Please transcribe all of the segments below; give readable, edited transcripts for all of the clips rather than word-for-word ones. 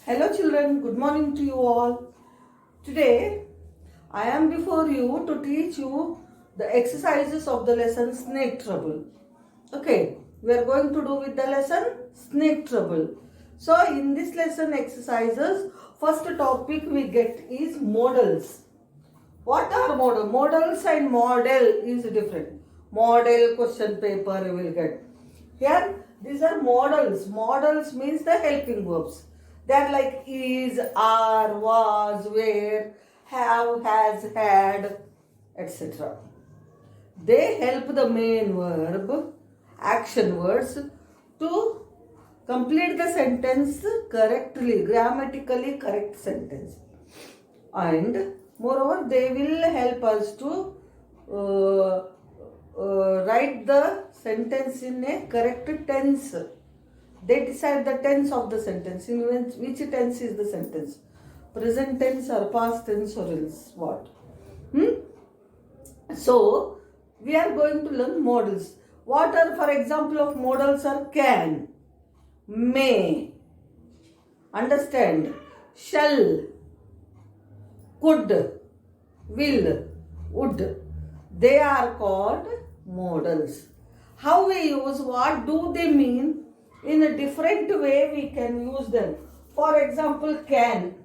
Hello children, good morning to you all. Today I am before you to teach you the exercises of the lesson snake trouble. Okay, we are going to do with the lesson snake trouble. So in this lesson exercises, first topic we get is models. What are model? Models and model is different. Model question paper you will get. Here these are models. Models means the helping verbs. They are like is, are, was, were, have, has, had, etc. They help the main verb, action words to complete the sentence correctly, grammatically correct sentence. And moreover they will help us to write the sentence in a correct tense. They decide the tense of the sentence. In which tense is the sentence? Present tense or past tense or else what? So we are going to learn models. What are, for example, of models are can, may, understand, shall, could, will, would. They are called modals. How we use, what do they mean? In a different way we can use them. For example, can.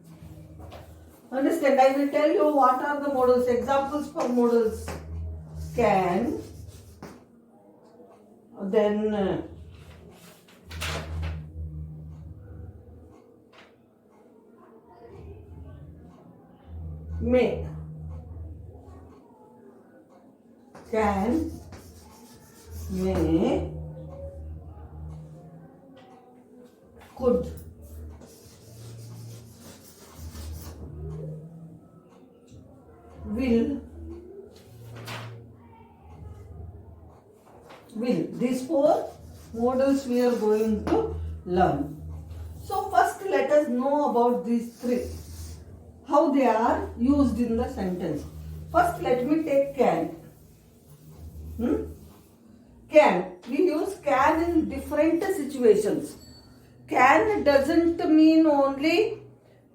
Understand, I will tell you what are the modals. Examples for modals. Can. Then may. Can, may, could, will. These four modals we are going to learn. So first let us know about these three. How they are used in the sentence. First let me take can. Can. We use can in different situations. Can doesn't mean only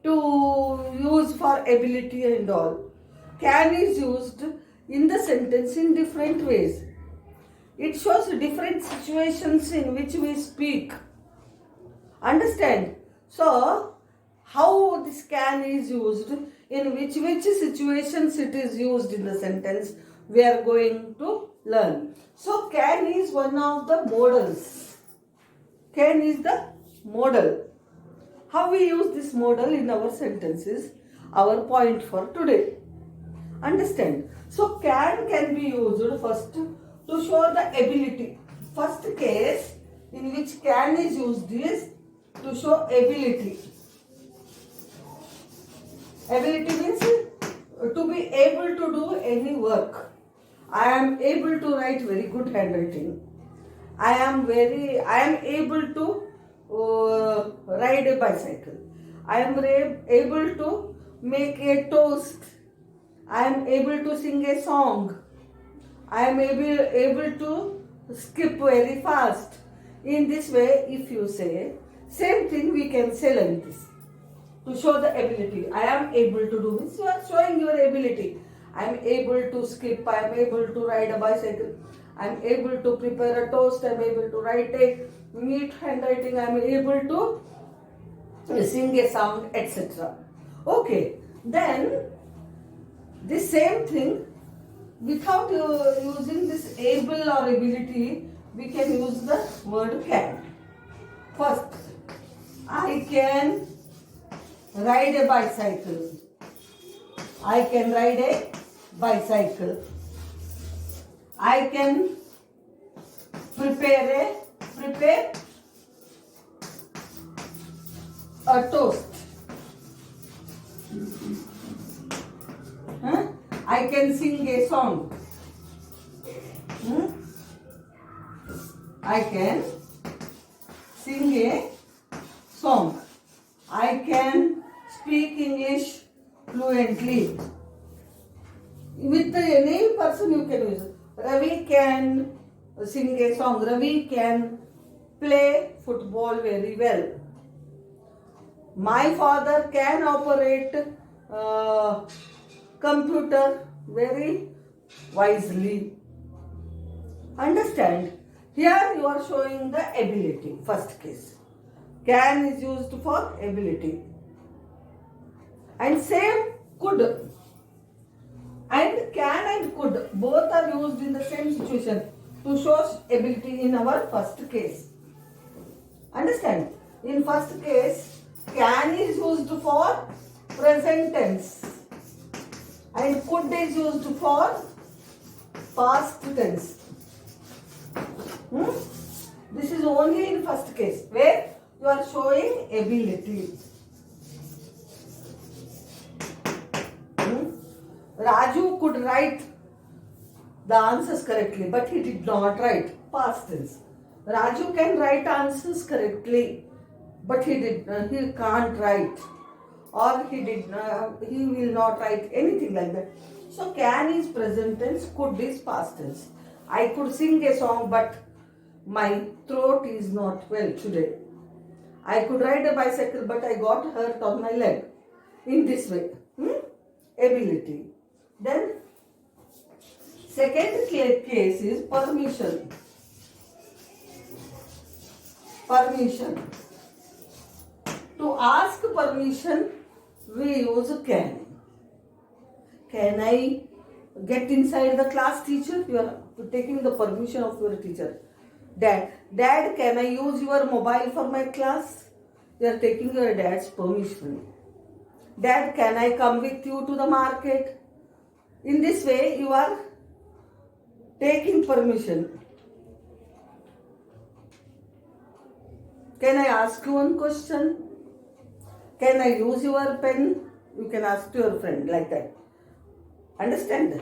to use for ability and all. Can is used in the sentence in different ways. It shows different situations in which we speak. Understand? So, how this can is used, in which situations it is used in the sentence, we are going to learn. So, can is one of the modals. Can is the modal. How we use this modal in our sentences, our point for today. Understand? So, can be used first to show the ability. First case in which can is used is to show ability. Ability means to be able to do any work. I am able to write very good handwriting. I am able to ride a bicycle. I am able to make a toast. I am able to sing a song. I am able to skip very fast. In this way, if you say, same thing we can say like this. To show the ability. I am able to do this. You are showing your ability. I am able to skip. I am able to ride a bicycle. I am able to prepare a toast. I am able to write a neat handwriting. I am able to sing a song, etc. Okay. Then, the same thing, without using this able or ability, we can use the word can. First, I can ride a bicycle. I can ride a bicycle. I can prepare a toast. I can sing a song. I can sing a song. I can speak English fluently. With any person you can use. Ravi can sing a song. Ravi can play football very well. My father can operate computer very wisely. Understand? Here you are showing the ability, first case. Can is used for ability. And same could. And can and could both are used in the same situation to show ability in our first case. Understand? In first case, can is used for present tense and could is used for past tense. This is only in first case where you are showing ability. Raju could write the answers correctly, but he did not write. Past tense. Raju can write answers correctly, but he can't write, or he will not write anything like that. So can is present tense, could is past tense. I could sing a song, but my throat is not well today. I could ride a bicycle, but I got hurt on my leg. In this way, ability. Then second case is permission. Permission. To ask permission, we use can. Can I get inside the class, teacher? You are taking the permission of your teacher. Dad, can I use your mobile for my class? You are taking your dad's permission. Dad, can I come with you to the market? In this way, you are taking permission. Can I ask you one question? Can I use your pen? You can ask to your friend like that. Understand?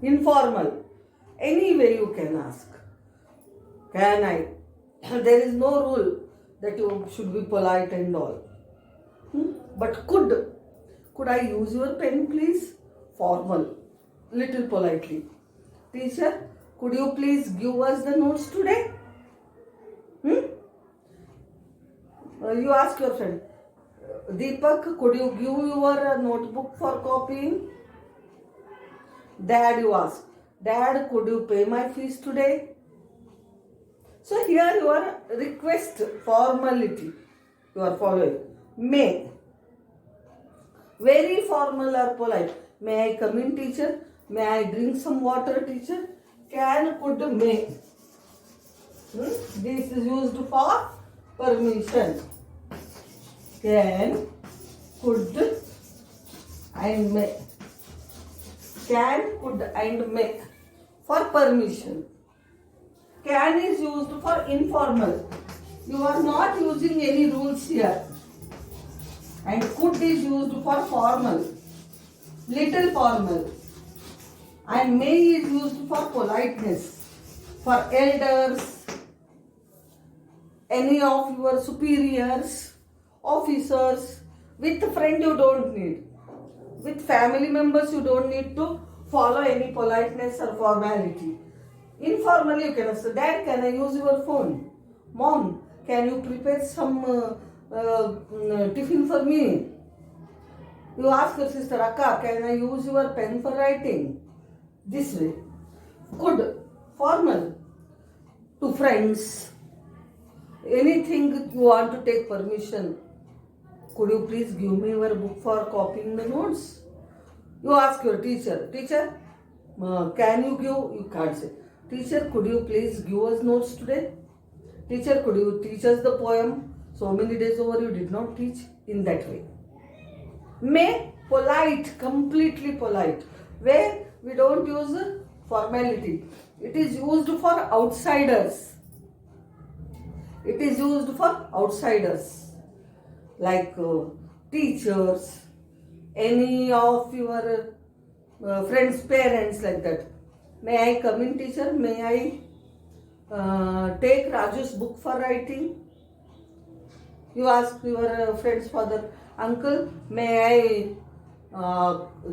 Informal. Any way you can ask. Can I? There is no rule that you should be polite and all. But could I use your pen, please? Formal. Little politely. Teacher, could you please give us the notes today? You ask your friend. Deepak, could you give your notebook for copying? Dad, you ask. Dad, could you pay my fees today? So here your request, formality, you are following. May. Very formal or polite. May I come in, teacher? May I drink some water, teacher? Can, could, may. This is used for permission. Can, could, and may. Can, could, and may. For permission. Can is used for informal. You are not using any rules here. And could is used for formal. Little formal. And may is used for politeness. For elders, any of your superiors, officers. With friend you don't need. With family members you don't need to follow any politeness or formality. Informally you can ask, Dad, can I use your phone? Mom, can you prepare some tiffin for me? You ask your sister, Akka, can I use your pen for writing? This way. Could, formal. To friends. Anything you want to take permission. Could you please give me your book for copying the notes? You ask your teacher, Teacher, can you give? You can't say. Teacher, could you please give us notes today? Teacher, could you teach us the poem? So many days over you did not teach. In that way. May, polite, completely polite. Where we don't use formality. It is used for outsiders. It is used for outsiders. Like teachers, any of your friends' parents, like that. May I come in, teacher? May I take Raju's book for writing? You ask your friend's father, Uncle, may I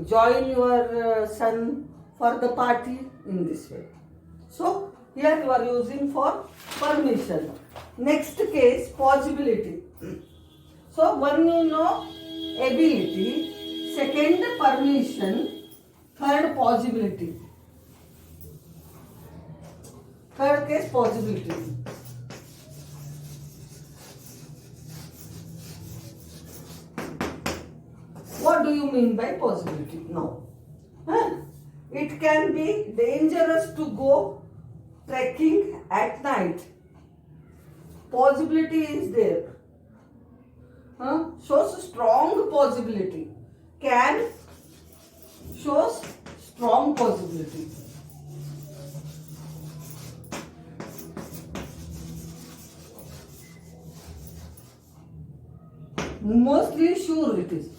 join your son for the party? In this way. So, here you are using for permission. Next case, possibility. So one you know ability, second permission, third possibility. Third case, possibility. What do you mean by possibility? Now, it can be dangerous to go trekking at night. Possibility is there. Shows strong possibility. Can shows strong possibility. Mostly sure it is.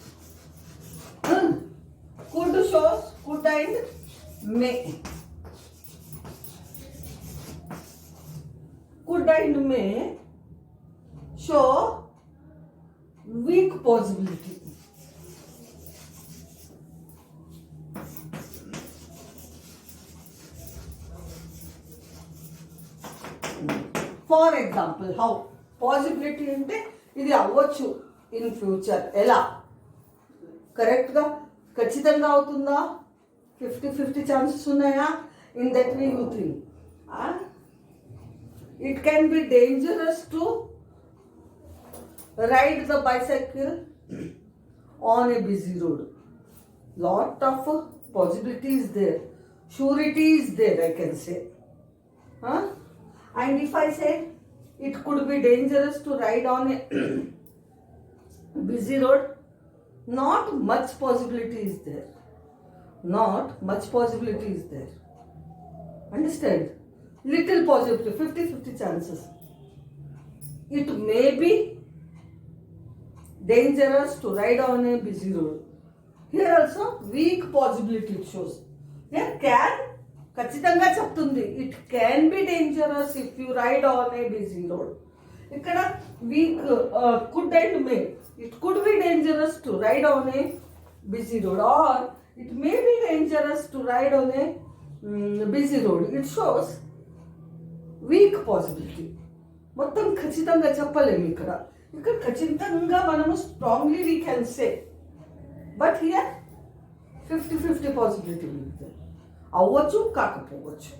Could shows could and may. Could and may show weak possibility. For example, how possibility అంటే ఇది అవ్వచ్చు in future ఎలా కరెక్ట్గా ఖచ్చితంగా అవుతుందా 50-50 chances ఉన్నాయా in that way you think it can be dangerous to ride the bicycle on a busy road. Lot of possibilities there. Surety is there, I can say. And if I say it could be dangerous to ride on a busy road, not much possibility is there. Not much possibility is there. Understand? Little possibility, 50-50 chances. It may be dangerous to ride on a busy road. Here also weak possibility it shows. Here can ఖచ్చితంగా చెప్తుంది it can be dangerous if you ride on a busy road. ఇక్కడ weak could and may. It could be dangerous to ride on a busy road or it may be dangerous to ride on a busy road. It shows weak possibility. మొత్తం ఖచ్చితంగా చెప్పలేము ఇక్కడ. ఇక్కడ ఖచ్చితంగా మనము strongly we can say but here 50-50 possibility ఉంది. అవ్వచ్చు కాకపోవచ్చు.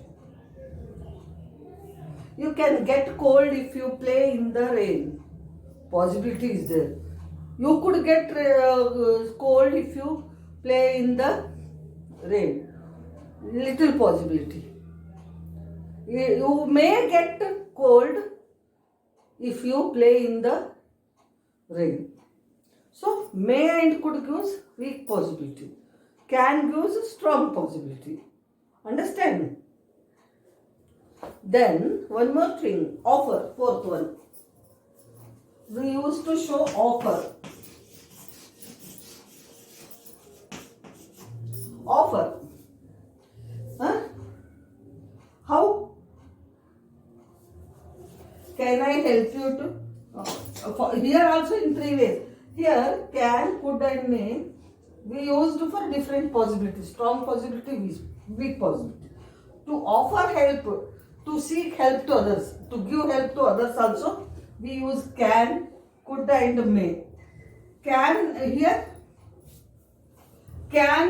You can get cold if you play in the rain. Possibility is there. You could get cold if you play in the rain. Little possibility. You may get cold if you play in the rain. So may and could gives weak possibility. Can gives strong possibility. Understand? Then one more thing, offer, fourth one. We used to show offer. Offer. How? Can I help you to? Here also in three ways. Here can, could and may we used for different possibilities. Strong possibility, weak possibility. To offer help, to seek help to others, to give help to others also we use can, could and may. Can here can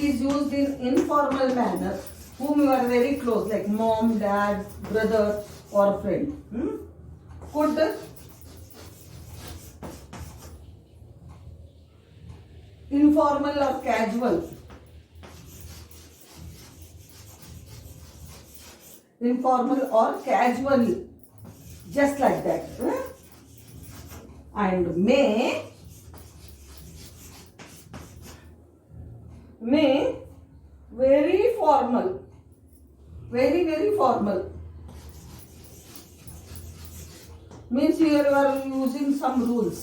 is used in informal manner whom you are very close like mom, dad, brother or friend. Could informal or casual. Informal or casual, just like that. And may very formal, very formal. Means here you are using some rules.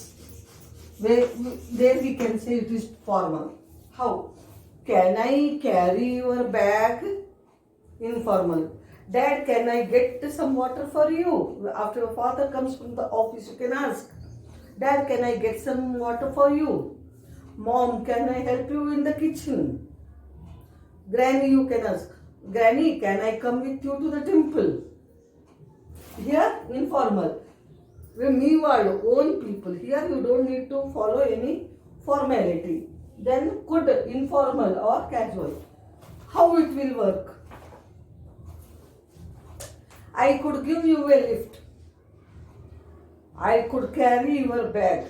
There we can say it is formal. How? Can I carry your bag? Informal. Dad, can I get some water for you? After your father comes from the office, you can ask. Dad, can I get some water for you? Mom, can I help you in the kitchen? Granny, you can ask. Granny, can I come with you to the temple? Here informal. Me వాళ్ళు own people. Here you don't need to follow any formality. Then could informal or casual. How it will work? I could give you a lift. I could carry your bag.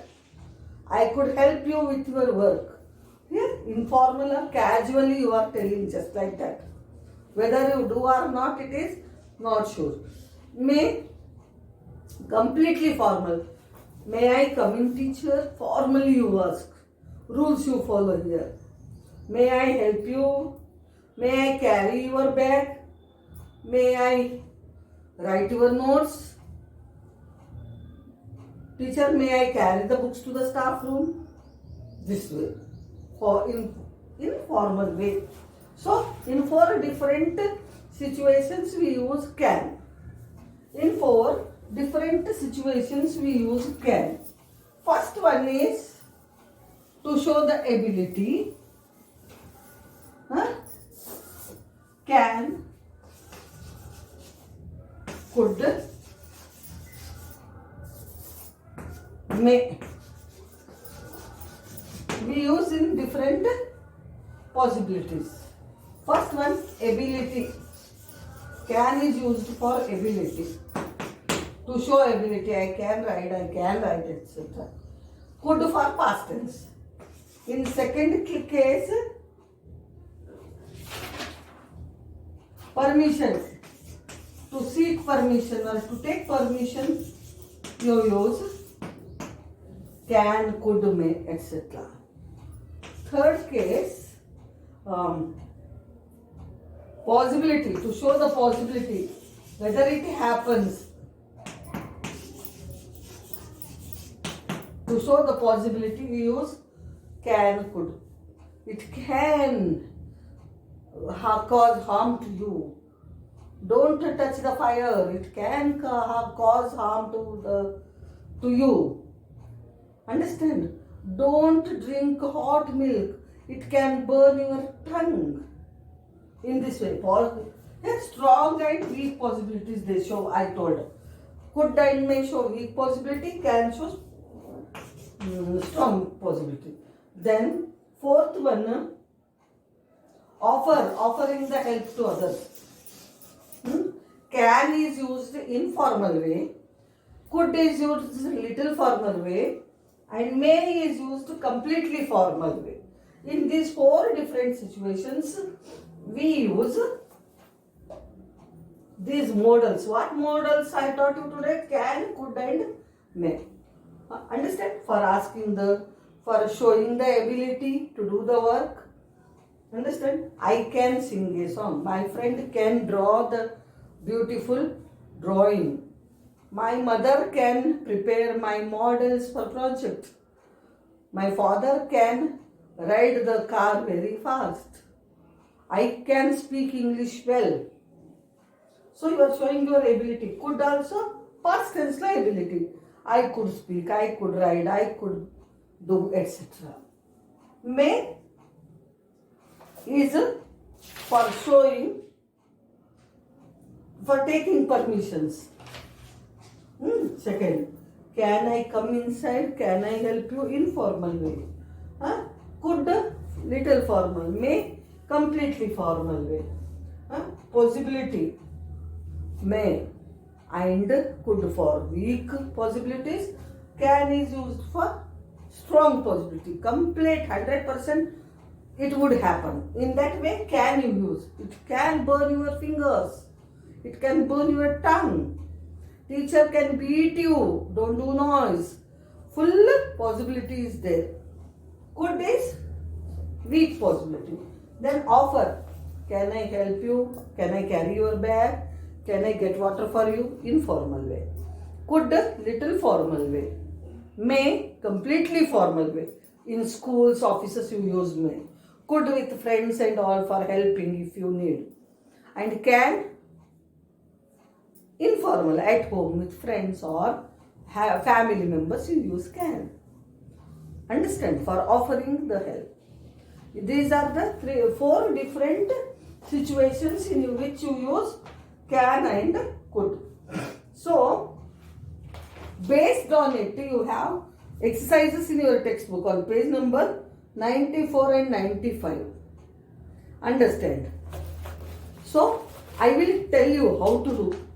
I could help you with your work. Here, informal or casually you are telling just like that. Whether you do or not, it is not sure. May, completely formal. May I come in, teacher? Formally you ask. Rules you follow here. May I help you? May I carry your bag? May I write your notes? Teacher, may I carry the books to the staff room? This way. For in formal way. So, in 4 different situations we use can. In 4 different situations we use can. First one is to show the ability. Can, could, may. We use in different possibilities. First one, ability. Can is used for ability. To show ability, I can write, etc. Could for past tense. In second case, permission. To seek permission or to take permission, you use can, could, may, etc. Third case, possibility. To show the possibility, whether it happens. To show the possibility, we use can, could. It can cause harm to you. Don't touch the fire. It can cause harm to you. Understand? Don't drink hot milk. It can burn your tongue. In this way, strong and weak possibilities they show. I told. Could and may show weak possibility. Can show strong possibility. Then fourth one, offering the help to others. Can is used in formal way. Could is used little formal way. And may is used completely formal way. In these 4 different situations, we use these modals. What modals I taught you today? Can, could and may. Understand? For showing the ability to do the work. Understand? I can sing a song. My friend can draw the beautiful drawing. My mother can prepare my models for project. My father can ride the car very fast. I can speak English well. So you are showing your ability. Could also past tense ability. I could speak, I could ride, I could do, etc. May is for showing, for taking permissions. Second, can I come inside? Can I help you? Informal way. Could little formal. May completely formal way. Possibility. May and could for weak possibilities. Can is used for strong possibility. Complete 100% it would happen. In that way, can you use? It can burn your fingers. It can burn your tongue. Teacher can beat you. Don't do noise. Full possibility is there. Could is weak possibility. Then offer. Can I help you? Can I carry your bag? Can I get water for you? Informal way. Could little formal way. May completely formal way. In schools, offices you use may. Could with friends and all for helping if you need. And can informal at home with friends or family members you use can. Understand? For offering the help. These are the 4 different situations in which you use can and could. So, based on it, you have exercises in your textbook on page number 94 and 95. Understand? So, I will tell you how to do.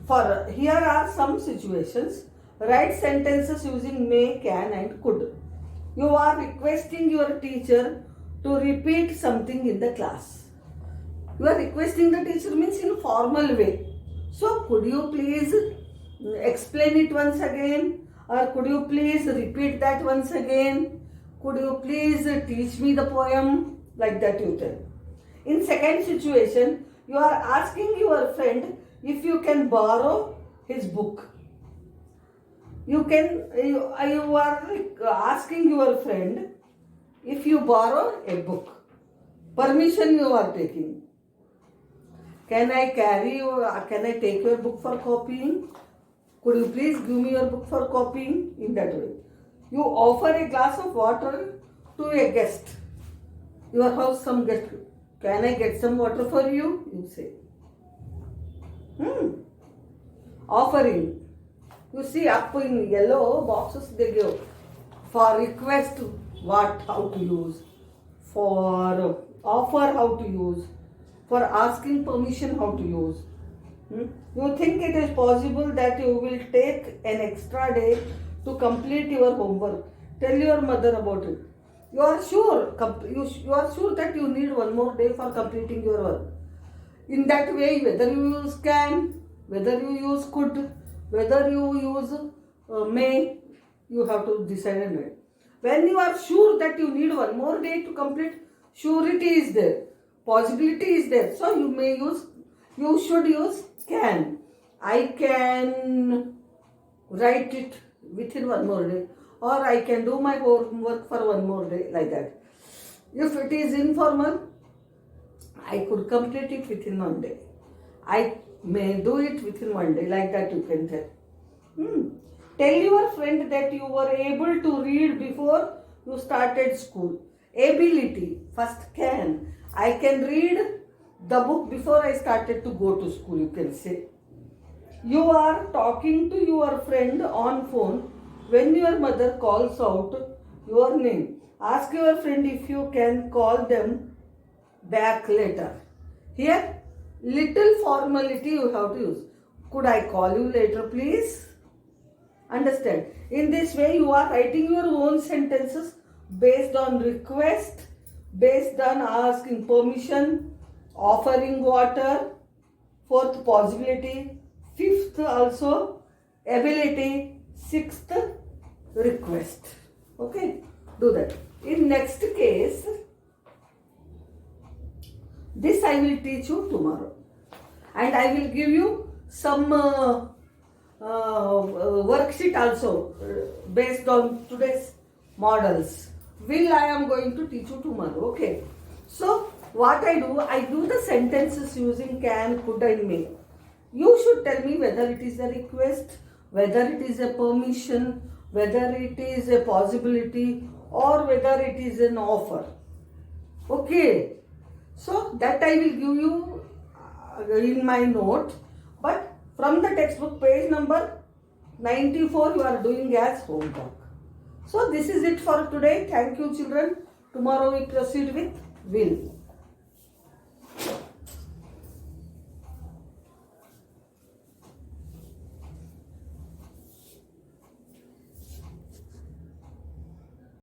For here are some situations. Write sentences using may, can and could. You are requesting your teacher to repeat something in the class. You are requesting the teacher means in formal way. So could you please explain it once again, or could you please repeat that once again? Could you please teach me the poem? Like that you tell. In second situation, you are asking your friend if you can borrow his book. You are asking your friend if you borrow a book. Permission you are taking. Can I take your book for copying? Could you please give me your book for copying? In that way. You offer a glass of water to a guest. Your house, some guest. Can I get some water for you? You say. Offering. You see up in yellow boxes they give. For request what, how to use. For offer how to use. For asking permission how to use. You think it is possible that you will take an extra day to complete your homework. Tell your mother about it. You are sure that you need one more day for completing your work. In that way, whether you use can, whether you use could, whether you use may, you have to decide and wait. When you are sure that you need one more day to complete, surety is there, possibility is there. So you should use can. I can write it within one more day, or I can do my homework for one more day, like that. If it is informal, I could complete it within one day. I may do it within one day, like that you can tell. Tell your friend that you were able to read before you started school. Ability, first can. I can read the book before I started to go to school, you can say. You are talking to your friend on phone when your mother calls out your name. Ask your friend if you can call them back later. Here, little formality you have to use. Could I call you later, please? Understand? In this way, you are writing your own sentences based on request, based on asking permission, offering water. Fourth, possibility. Fifth, also ability. Sixth, request. Okay, do that. In next case, this I will teach you tomorrow, and I will give you some worksheet also based on today's models. I am going to teach you tomorrow. Okay. So what I do the sentences using can, could and may. You should tell me whether it is a request, whether it is a permission, whether it is a possibility, or whether it is an offer. Okay. So that I will give you in my note. But from the textbook page number 94 you are doing as homework. So this is it for today. Thank you children. Tomorrow we proceed with will.